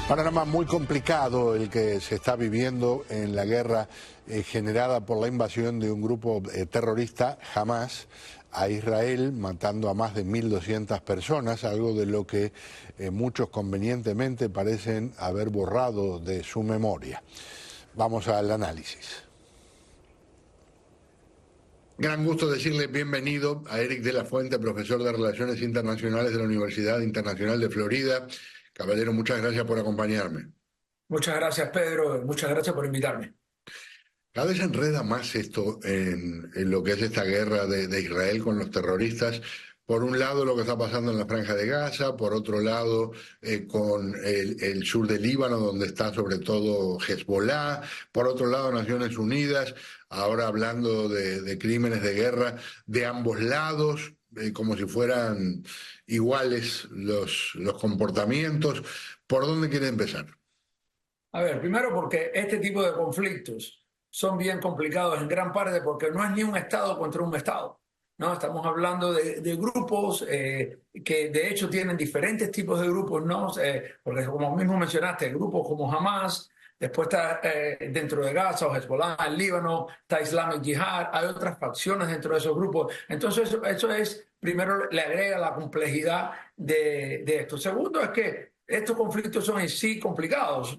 Panorama muy complicado el que se está viviendo en la guerra generada por la invasión de un grupo terrorista, Hamas, a Israel, matando a más de 1.200 personas, algo de lo que muchos convenientemente parecen haber borrado de su memoria. Vamos al análisis. Gran gusto decirle bienvenido a Eric de la Fuente, profesor de Relaciones Internacionales de la Universidad Internacional de Florida. Caballero, muchas gracias por acompañarme. Muchas gracias, Pedro. Muchas gracias por invitarme. Cada vez se enreda más esto en lo que es esta guerra de Israel con los terroristas. Por un lado, lo que está pasando en la Franja de Gaza, por otro lado, con el sur del Líbano, donde está sobre todo Hezbollah, por otro lado, Naciones Unidas, ahora hablando de crímenes de guerra de ambos lados, como si fueran iguales los comportamientos. ¿Por dónde quiere empezar? A ver, primero porque este tipo de conflictos son bien complicados en gran parte porque no es ni un Estado contra un Estado, ¿no? Estamos hablando de grupos que de hecho tienen diferentes tipos de grupos, ¿no? Porque como mismo mencionaste, grupos como Hamas, después está dentro de Gaza o Hezbollah, el Líbano, está Islamic Jihad, hay otras facciones dentro de esos grupos. Entonces eso es, primero le agrega la complejidad de esto. Segundo es que estos conflictos son en sí complicados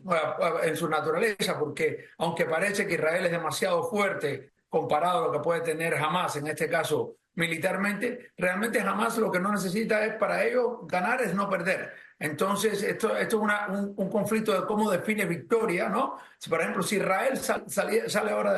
en su naturaleza, porque aunque parece que Israel es demasiado fuerte comparado a lo que puede tener Hamas, en este caso militarmente, realmente Hamas lo que no necesita es para ellos ganar, es no perder. Entonces, esto es un conflicto de cómo define victoria, ¿no? Si, por ejemplo, si Israel sale ahora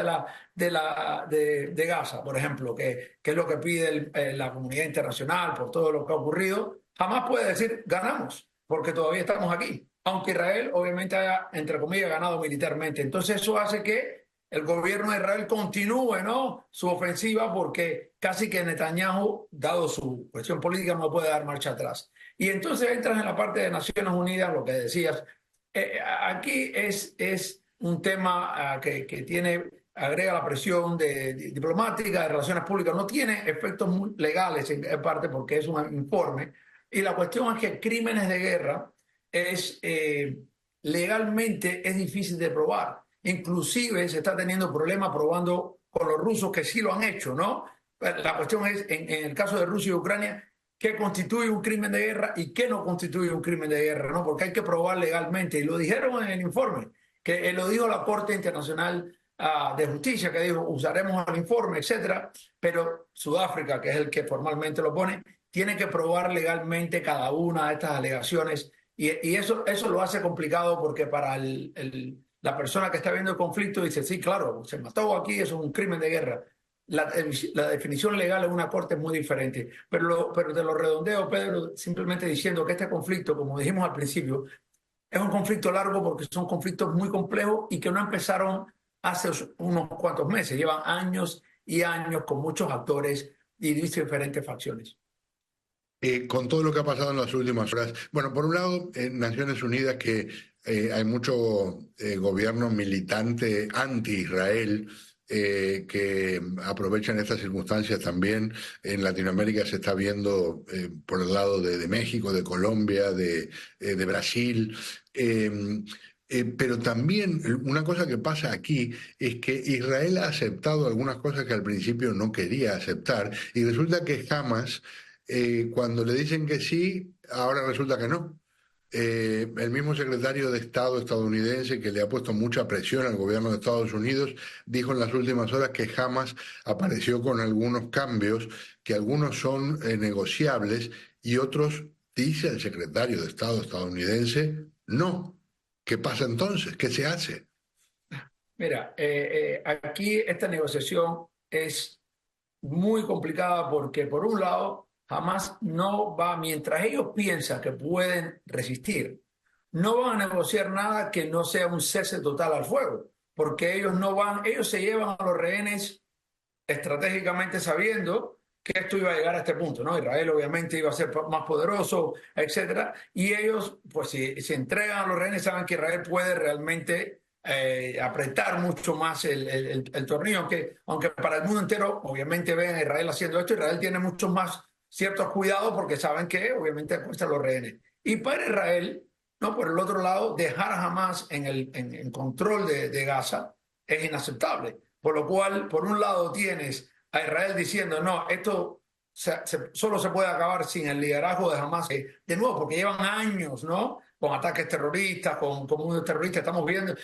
de Gaza, por ejemplo, que es lo que pide la comunidad internacional por todo lo que ha ocurrido, Hamas puede decir, ganamos porque todavía estamos aquí, aunque Israel obviamente haya, entre comillas, ganado militarmente. Entonces eso hace que el gobierno de Israel continúe, ¿no?, su ofensiva porque casi que Netanyahu, dado su cuestión política, no puede dar marcha atrás. Y entonces entras en la parte de Naciones Unidas, lo que decías. Aquí es un tema que tiene, agrega la presión diplomática, de relaciones públicas, no tiene efectos legales en parte porque es un informe. Y la cuestión es que crímenes de guerra legalmente es difícil de probar. Inclusive se está teniendo problemas probando con los rusos que sí lo han hecho, ¿no? La cuestión es, en el caso de Rusia y Ucrania, qué constituye un crimen de guerra y qué no constituye un crimen de guerra, ¿no? Porque hay que probar legalmente. Y lo dijeron en el informe, que lo dijo la Corte Internacional de Justicia, que dijo, usaremos el informe, etcétera, pero Sudáfrica, que es el que formalmente lo pone, tiene que probar legalmente cada una de estas alegaciones y eso lo hace complicado porque para la persona que está viendo el conflicto dice, sí, claro, se mató aquí, eso es un crimen de guerra. La definición legal en una corte es muy diferente, pero te lo redondeo, Pedro, simplemente diciendo que este conflicto, como dijimos al principio, es un conflicto largo porque son conflictos muy complejos y que no empezaron hace unos cuantos meses, llevan años y años con muchos actores y diferentes facciones. Con todo lo que ha pasado en las últimas horas, bueno, por un lado, en Naciones Unidas que hay mucho gobierno militante anti-Israel que aprovechan estas circunstancias también. En Latinoamérica se está viendo por el lado de México, de Colombia, de Brasil. Pero también una cosa que pasa aquí es que Israel ha aceptado algunas cosas que al principio no quería aceptar y resulta que Hamas cuando le dicen que sí, ahora resulta que no. El mismo secretario de Estado estadounidense que le ha puesto mucha presión al gobierno de Estados Unidos dijo en las últimas horas que Hamas apareció con algunos cambios, que algunos son negociables y otros, dice el secretario de Estado estadounidense, no. ¿Qué pasa entonces? ¿Qué se hace? Mira, aquí esta negociación es muy complicada porque, por un lado, jamás no va, mientras ellos piensan que pueden resistir, no van a negociar nada que no sea un cese total al fuego, porque ellos no van, ellos se llevan a los rehenes estratégicamente sabiendo que esto iba a llegar a este punto, ¿no? Israel obviamente iba a ser más poderoso, etcétera, y ellos, pues si entregan a los rehenes, saben que Israel puede realmente apretar mucho más el tornillo, aunque para el mundo entero, obviamente ven a Israel haciendo esto, Israel tiene muchos más ciertos cuidados porque saben que obviamente cuesta los rehenes. Y para Israel, No, por el otro lado, dejar a Hamás en control de Gaza es inaceptable. Por lo cual, por un lado tienes a Israel diciendo, no, esto solo se puede acabar sin el liderazgo de Hamás. De nuevo, porque llevan años, ¿no? Con ataques terroristas, con comunes terroristas. Estamos viendo,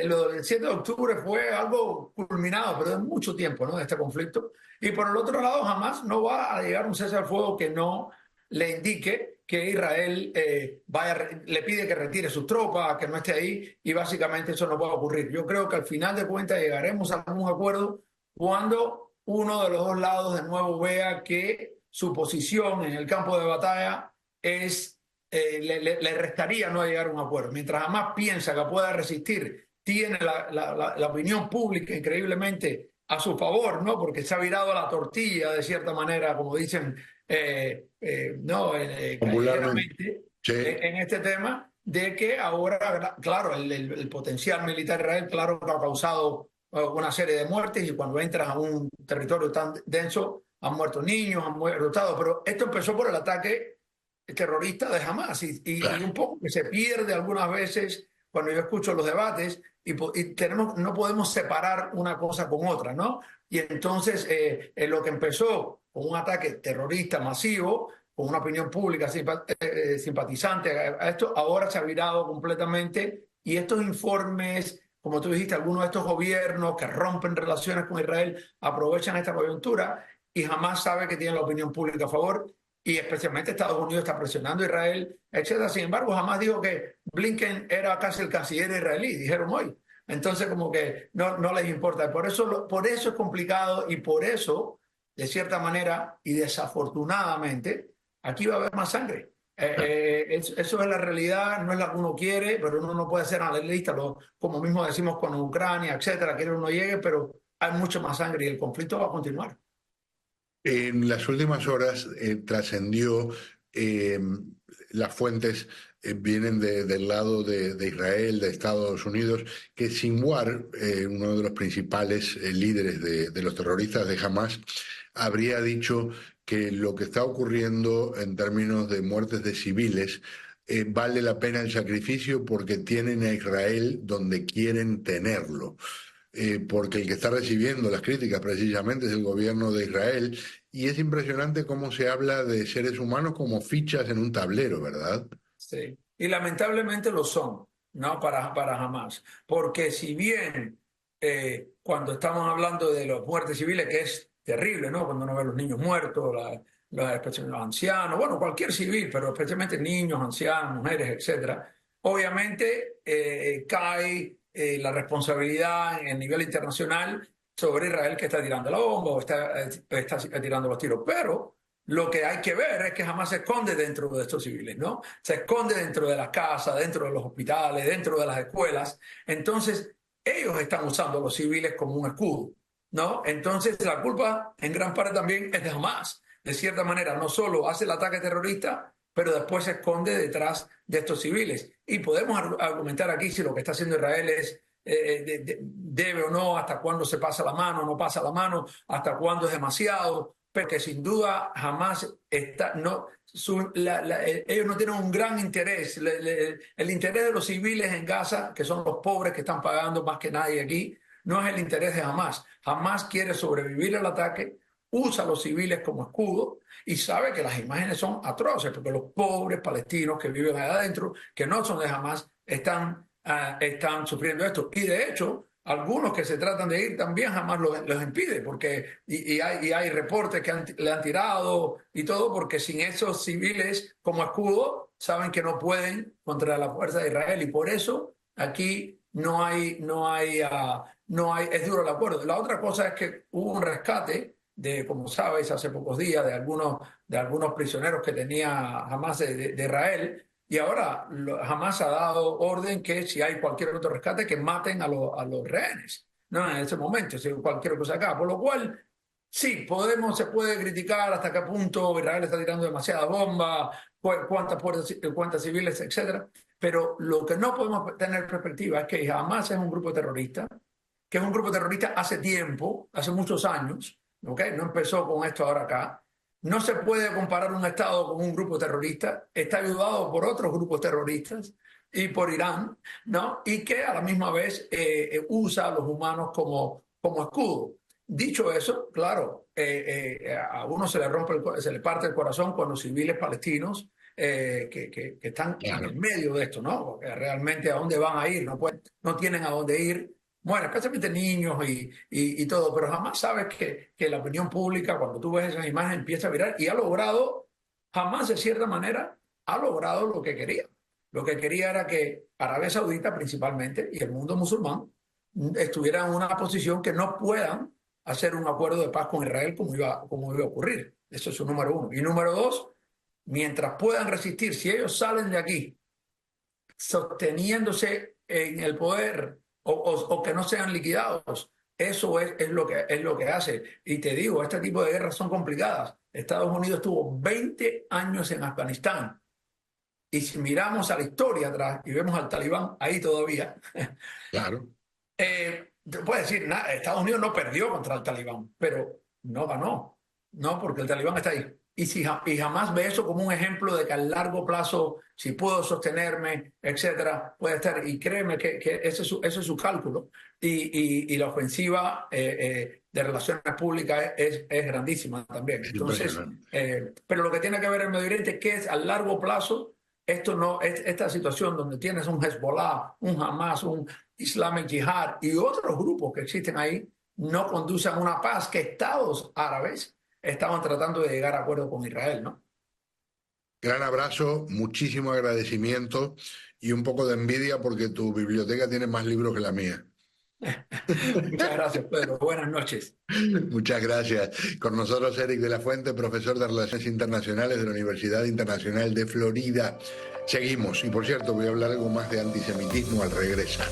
lo del 7 de octubre fue algo culminado, pero de mucho tiempo, ¿no? De este conflicto. Y por el otro lado, Hamás no va a llegar a un cese al fuego que no le indique que Israel le pide que retire sus tropas, que no esté ahí, y básicamente eso no puede ocurrir. Yo creo que al final de cuentas llegaremos a un acuerdo cuando uno de los dos lados de nuevo vea que su posición en el campo de batalla le restaría no llegar a un acuerdo. Mientras Hamás piensa que pueda resistir, tiene la opinión pública increíblemente a su favor, ¿no? Porque se ha virado la tortilla de cierta manera, como dicen Popularmente. callejeramente, Sí. en este tema, de que ahora, claro, el potencial militar de Israel, claro, que ha causado una serie de muertes, y cuando entras a un territorio tan denso, han muerto niños, han muerto todos, pero esto empezó por el ataque terrorista de Hamas, y Claro. un poco que se pierde algunas veces cuando yo escucho los debates, y no podemos separar una cosa con otra, ¿no? Y entonces lo que empezó con un ataque terrorista masivo, con una opinión pública simpatizante a esto, ahora se ha virado completamente, y estos informes, como tú dijiste, algunos de estos gobiernos que rompen relaciones con Israel aprovechan esta coyuntura y jamás sabe que tienen la opinión pública a favor, y especialmente Estados Unidos está presionando a Israel, etcétera. Sin embargo, jamás dijo que Blinken era casi el canciller israelí, dijeron hoy. Entonces, como que no les importa. Por eso es complicado, y por eso, de cierta manera y desafortunadamente, aquí va a haber más sangre. Eso es la realidad, no es la que uno quiere, pero uno no puede ser analista, como mismo decimos con Ucrania, etcétera, quiere uno llegue, pero hay mucho más sangre y el conflicto va a continuar. En las últimas horas trascendió, eh, las fuentes vienen del lado de Israel, de Estados Unidos, que Sinwar, uno de los principales líderes de los terroristas de Hamas, habría dicho que lo que está ocurriendo en términos de muertes de civiles vale la pena el sacrificio porque tienen a Israel donde quieren tenerlo, porque el que está recibiendo las críticas precisamente es el gobierno de Israel, y es impresionante cómo se habla de seres humanos como fichas en un tablero, ¿verdad? Sí. Y lamentablemente lo son, ¿no? Para Hamas. Porque si bien cuando estamos hablando de las muertes civiles, que es terrible, ¿no? Cuando uno ve a los niños muertos, especialmente los ancianos, bueno, cualquier civil, pero especialmente niños, ancianos, mujeres, etcétera. Obviamente cae la responsabilidad en el nivel internacional sobre Israel, que está tirando la bomba o está tirando los tiros. Pero lo que hay que ver es que jamás se esconde dentro de estos civiles, ¿no? Se esconde dentro de las casas, dentro de los hospitales, dentro de las escuelas. Entonces, ellos están usando a los civiles como un escudo, ¿no? Entonces, la culpa en gran parte también es de Hamas. De cierta manera, no solo hace el ataque terrorista, pero después se esconde detrás de estos civiles. Y podemos argumentar aquí si lo que está haciendo Israel es debe o no, hasta cuándo se pasa la mano, no pasa la mano, hasta cuándo es demasiado, pero que sin duda jamás está, no, ellos no tienen un gran interés. El interés de los civiles en Gaza, que son los pobres que están pagando más que nadie aquí, no es el interés de Hamas. Hamas quiere sobrevivir al ataque, usa a los civiles como escudo y sabe que las imágenes son atroces, porque los pobres palestinos que viven allá adentro, que no son de Hamas, están sufriendo esto. Y de hecho, algunos que se tratan de ir también jamás los impide, porque hay reportes que le han tirado y todo, porque sin esos civiles como escudo, saben que no pueden contra la fuerza de Israel. Y por eso aquí es duro el acuerdo. La otra cosa es que hubo un rescate como sabes, hace pocos días de algunos prisioneros que tenía Hamas de Israel. Y ahora jamás ha dado orden que si hay cualquier otro rescate, que maten a los rehenes, ¿no? En ese momento, si cualquier cosa acá. Por lo cual, sí, se puede criticar hasta qué punto Israel está tirando demasiadas bombas, cuántas civiles, etcétera. Pero lo que no podemos tener perspectiva es que Hamas es un grupo terrorista, que es un grupo terrorista hace tiempo, hace muchos años, ¿okay? No empezó con esto ahora acá, no se puede comparar un Estado con un grupo terrorista, está ayudado por otros grupos terroristas y por Irán, ¿no? Y que a la misma vez usa a los humanos como escudo. Dicho eso, claro, a uno se le se le parte el corazón cuando civiles palestinos que están en Claro. el medio de esto, ¿no? Porque realmente a dónde van a ir, no tienen a dónde ir. Bueno, especialmente niños y todo, pero jamás sabes que la opinión pública, cuando tú ves esa imagen, empieza a virar y ha logrado, jamás de cierta manera, ha logrado lo que quería. Lo que quería era que Arabia Saudita principalmente y el mundo musulmán estuvieran en una posición que no puedan hacer un acuerdo de paz con Israel como iba a ocurrir. Eso es su número uno. Y número dos, mientras puedan resistir, si ellos salen de aquí sosteniéndose en el poder o que no sean liquidados, eso es lo que hace. Y te digo, este tipo de guerras son complicadas. Estados Unidos tuvo 20 años en Afganistán. Y si miramos a la historia atrás y vemos al Talibán ahí todavía, Claro. te puedo decir, Estados Unidos no perdió contra el Talibán, pero no ganó, no, porque el Talibán está ahí. Y jamás ve eso como un ejemplo de que a largo plazo, si puedo sostenerme, etcétera, puede estar. Y créeme que ese es su cálculo. Y la ofensiva de relaciones públicas es grandísima también. Es Entonces, impresionante. pero lo que tiene que ver el Medio Oriente, que es a largo plazo, esta situación donde tienes un Hezbollah, un Hamas, un Islamic Jihad y otros grupos que existen ahí, no conducen a una paz que estados árabes estaban tratando de llegar a acuerdo con Israel, ¿no? Gran abrazo, muchísimo agradecimiento y un poco de envidia porque tu biblioteca tiene más libros que la mía. Muchas gracias, Pedro. Buenas noches. Muchas gracias. Con nosotros Eric de la Fuente, profesor de Relaciones Internacionales de la Universidad Internacional de Florida. Seguimos. Y por cierto, voy a hablar algo más de antisemitismo al regresar.